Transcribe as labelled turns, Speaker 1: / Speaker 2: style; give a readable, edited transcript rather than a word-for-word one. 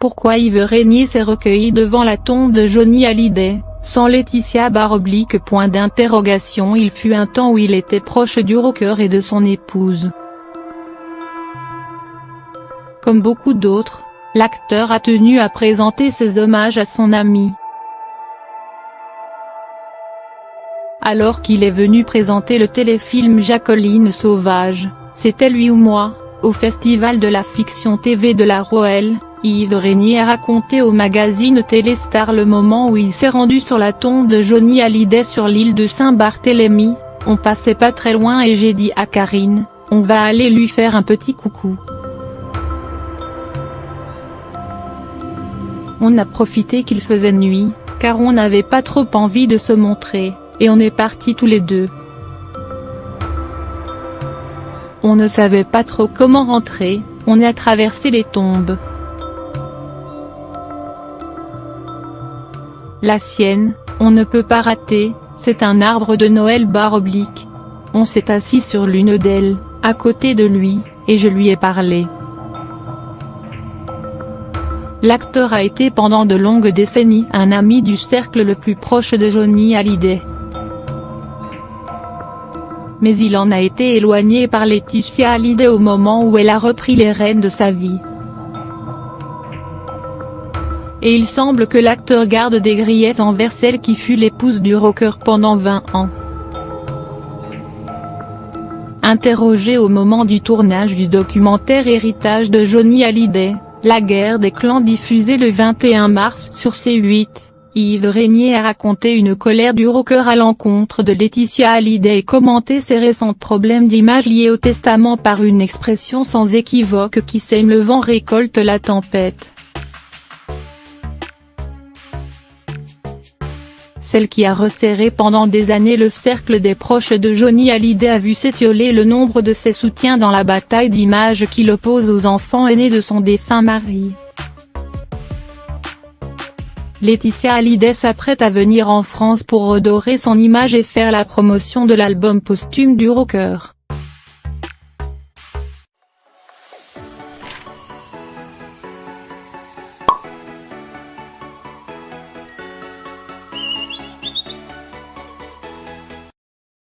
Speaker 1: pourquoi Yves Régnier s'est recueilli devant la tombe de Johnny Hallyday, sans Laetitia _. Il fut un temps où il était proche du rocker et de son épouse. Comme beaucoup d'autres, l'acteur a tenu à présenter ses hommages à son ami. Alors qu'il est venu présenter le téléfilm Jacqueline Sauvage, C'était lui ou moi, au Festival de la fiction TV de La Roelle, Yves Régnier a raconté au magazine Téléstar le moment où il s'est rendu sur la tombe de Johnny Hallyday sur l'île de Saint-Barthélemy. On passait pas très loin et j'ai dit à Karine, on va aller lui faire un petit coucou. On a profité qu'il faisait nuit, car on n'avait pas trop envie de se montrer, et on est partis tous les deux. On ne savait pas trop comment rentrer, on a traversé les tombes. La sienne, on ne peut pas rater, c'est un arbre de Noël _. On s'est assis sur l'une d'elles, à côté de lui, et je lui ai parlé. L'acteur a été pendant de longues décennies un ami du cercle le plus proche de Johnny Hallyday. Mais il en a été éloigné par Laetitia Hallyday au moment où elle a repris les rênes de sa vie. Et il semble que l'acteur garde des griefs envers celle qui fut l'épouse du rocker pendant 20 ans. Interrogé au moment du tournage du documentaire Héritage de Johnny Hallyday, La guerre des clans diffusé le 21 mars sur C8, Yves Régnier a raconté une colère du rocker à l'encontre de Laetitia Hallyday et commenté ses récents problèmes d'image liés au testament par une expression sans équivoque qui sème le vent récolte la tempête. Celle qui a resserré pendant des années le cercle des proches de Johnny Hallyday a vu s'étioler le nombre de ses soutiens dans la bataille d'image qui l'oppose aux enfants aînés de son défunt mari. Laetitia Hallyday s'apprête à venir en France pour redorer son image et faire la promotion de l'album posthume du rocker.